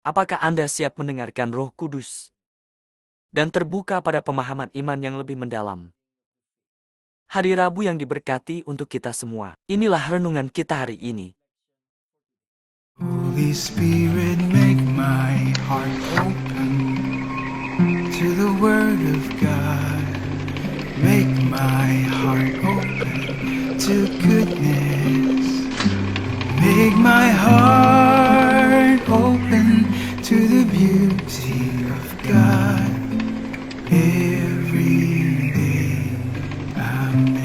Apakah Anda siap mendengarkan Roh Kudus dan terbuka pada pemahaman iman yang lebih mendalam? Hari Rabu yang diberkati untuk kita semua. Inilah renungan kita hari ini. Holy Spirit, make my heart open to the Word of God. Make my heart open to goodness. Make my heart open to the beauty of God every day. Amen.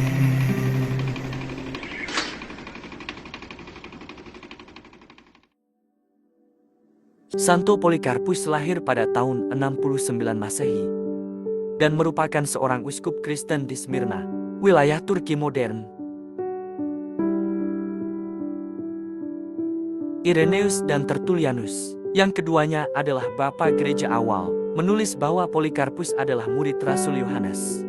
Santo Polikarpus lahir pada tahun 69 Masehi dan merupakan seorang uskup Kristen di Smyrna, wilayah Turki modern. Irenaeus dan Tertullianus, yang keduanya adalah bapa gereja awal, menulis bahwa Polikarpus adalah murid Rasul Yohanes.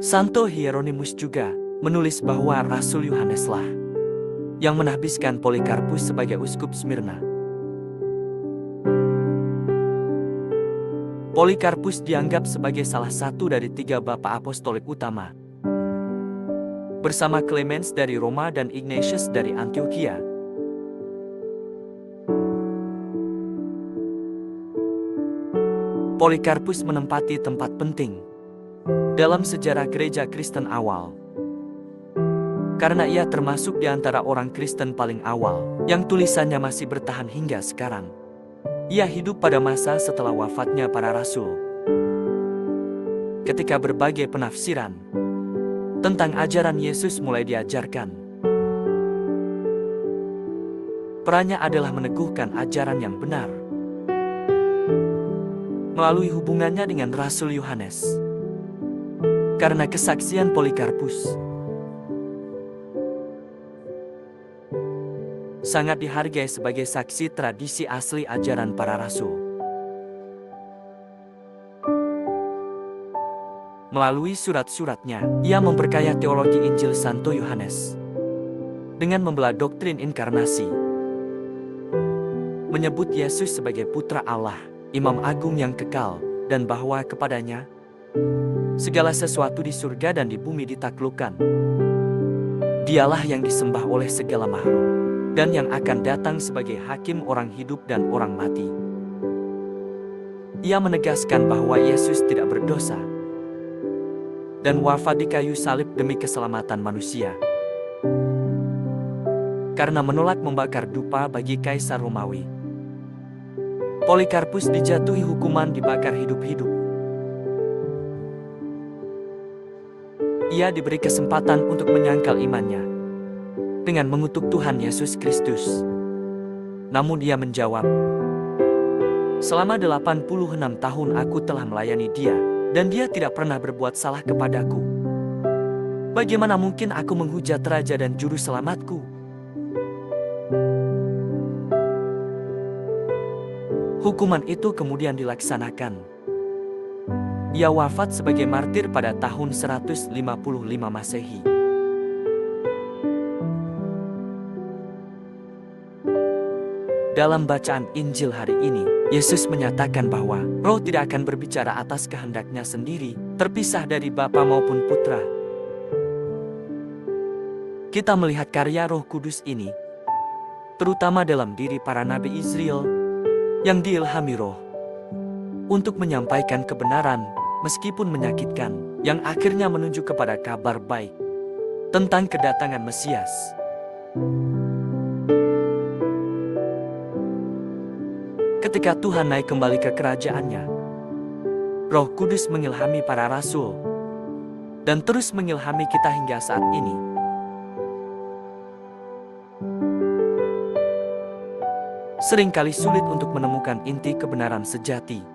Santo Hieronymus juga menulis bahwa Rasul Yohaneslah yang menahbiskan Polikarpus sebagai uskup Smyrna. Polikarpus dianggap sebagai salah satu dari 3 bapa apostolik utama, bersama Clemens dari Roma dan Ignatius dari Antioquia. Polikarpus menempati tempat penting dalam sejarah gereja Kristen awal, karena ia termasuk di antara orang Kristen paling awal yang tulisannya masih bertahan hingga sekarang. Ia hidup pada masa setelah wafatnya para rasul, ketika berbagai penafsiran tentang ajaran Yesus mulai diajarkan. Perannya adalah meneguhkan ajaran yang benar melalui hubungannya dengan Rasul Yohanes. Karena kesaksian Polikarpus sangat dihargai sebagai saksi tradisi asli ajaran para rasul. Melalui surat-suratnya, ia memperkaya teologi Injil Santo Yohanes dengan membelah doktrin inkarnasi, menyebut Yesus sebagai Putra Allah, Imam Agung yang kekal, dan bahwa kepadanya segala sesuatu di surga dan di bumi ditaklukkan. Dialah yang disembah oleh segala makhluk dan yang akan datang sebagai hakim orang hidup dan orang mati. Ia menegaskan bahwa Yesus tidak berdosa dan wafat di kayu salib demi keselamatan manusia, karena menolak membakar dupa bagi Kaisar Romawi. Polikarpus dijatuhi hukuman dibakar hidup-hidup. Ia diberi kesempatan untuk menyangkal imannya dengan mengutuk Tuhan Yesus Kristus. Namun ia menjawab, "Selama 86 tahun aku telah melayani dia, dan dia tidak pernah berbuat salah kepadaku. Bagaimana mungkin aku menghujat raja dan juru selamatku?" Hukuman itu kemudian dilaksanakan. Ia wafat sebagai martir pada tahun 155 Masehi. Dalam bacaan Injil hari ini, Yesus menyatakan bahwa Roh tidak akan berbicara atas kehendaknya sendiri, terpisah dari Bapa maupun Putra. Kita melihat karya Roh Kudus ini, terutama dalam diri para nabi Israel yang diilhami Roh untuk menyampaikan kebenaran meskipun menyakitkan, yang akhirnya menunjuk kepada kabar baik tentang kedatangan Mesias. Ketika Tuhan naik kembali ke kerajaannya, Roh Kudus mengilhami para rasul dan terus mengilhami kita hingga saat ini. Seringkali sulit untuk menemukan inti kebenaran sejati.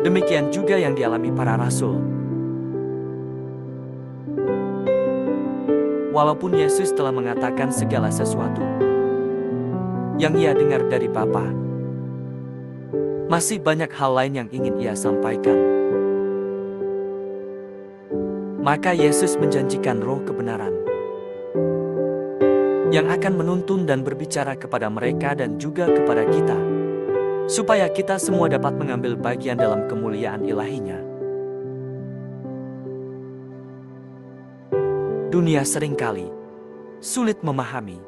Demikian juga yang dialami para rasul. Walaupun Yesus telah mengatakan segala sesuatu yang ia dengar dari Bapa, masih banyak hal lain yang ingin ia sampaikan. Maka Yesus menjanjikan Roh kebenaran yang akan menuntun dan berbicara kepada mereka dan juga kepada kita, supaya kita semua dapat mengambil bagian dalam kemuliaan ilahinya. Dunia seringkali sulit memahami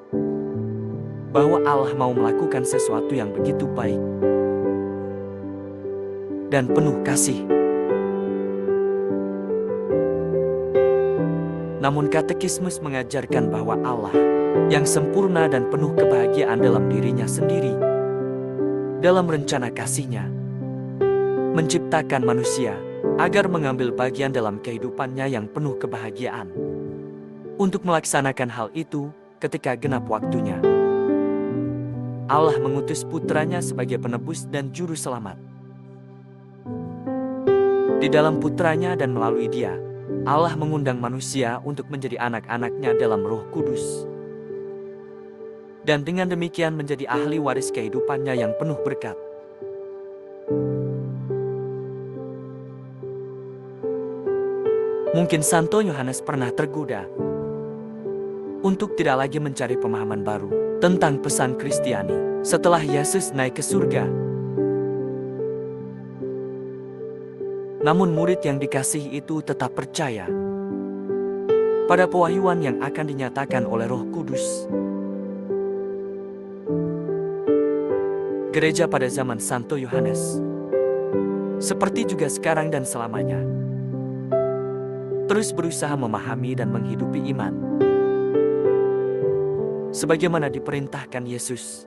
bahwa Allah mau melakukan sesuatu yang begitu baik dan penuh kasih. Namun katekismus mengajarkan bahwa Allah yang sempurna dan penuh kebahagiaan dalam dirinya sendiri, dalam rencana kasih-Nya, menciptakan manusia agar mengambil bagian dalam kehidupannya yang penuh kebahagiaan. Untuk melaksanakan hal itu ketika genap waktunya, Allah mengutus putranya sebagai penebus dan juru selamat. Di dalam putranya dan melalui Dia, Allah mengundang manusia untuk menjadi anak-anak-Nya dalam Roh Kudus. Dan dengan demikian menjadi ahli waris kehidupannya yang penuh berkat. Mungkin Santo Yohanes pernah tergoda untuk tidak lagi mencari pemahaman baru tentang pesan Kristiani setelah Yesus naik ke surga. Namun murid yang dikasihi itu tetap percaya pada pewahyuan yang akan dinyatakan oleh Roh Kudus. Gereja pada zaman Santo Yohanes, seperti juga sekarang dan selamanya, terus berusaha memahami dan menghidupi iman sebagaimana diperintahkan Yesus.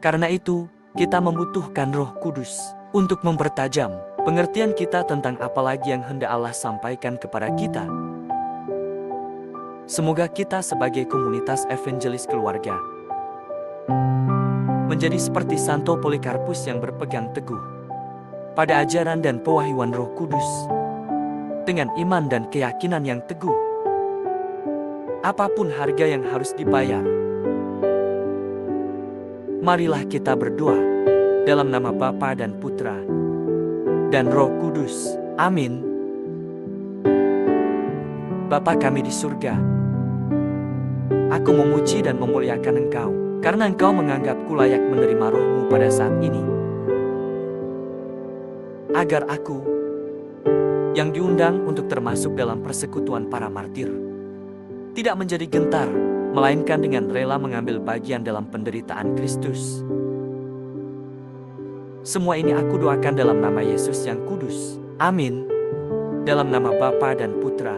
Karena itu, kita membutuhkan Roh Kudus untuk mempertajam pengertian kita tentang apa lagi yang hendak Allah sampaikan kepada kita. Semoga kita sebagai komunitas evangelis keluarga menjadi seperti Santo Polikarpus yang berpegang teguh pada ajaran dan pewahyuan Roh Kudus dengan iman dan keyakinan yang teguh. Apapun harga yang harus dibayar, marilah kita berdoa dalam nama Bapa dan Putra dan Roh Kudus. Amin. Bapa kami di surga, aku memuji dan memuliakan Engkau, karena Engkau menganggapku layak menerima Roh-Mu pada saat ini, agar aku yang diundang untuk termasuk dalam persekutuan para martir tidak menjadi gentar, melainkan dengan rela mengambil bagian dalam penderitaan Kristus. Semua ini aku doakan dalam nama Yesus yang kudus. Amin. Dalam nama Bapa dan Putra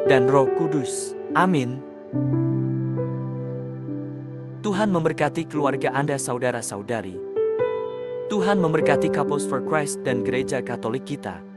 dan Roh Kudus. Amin. Tuhan memberkati keluarga Anda saudara-saudari. Tuhan memberkati Couples for Christ dan Gereja Katolik kita.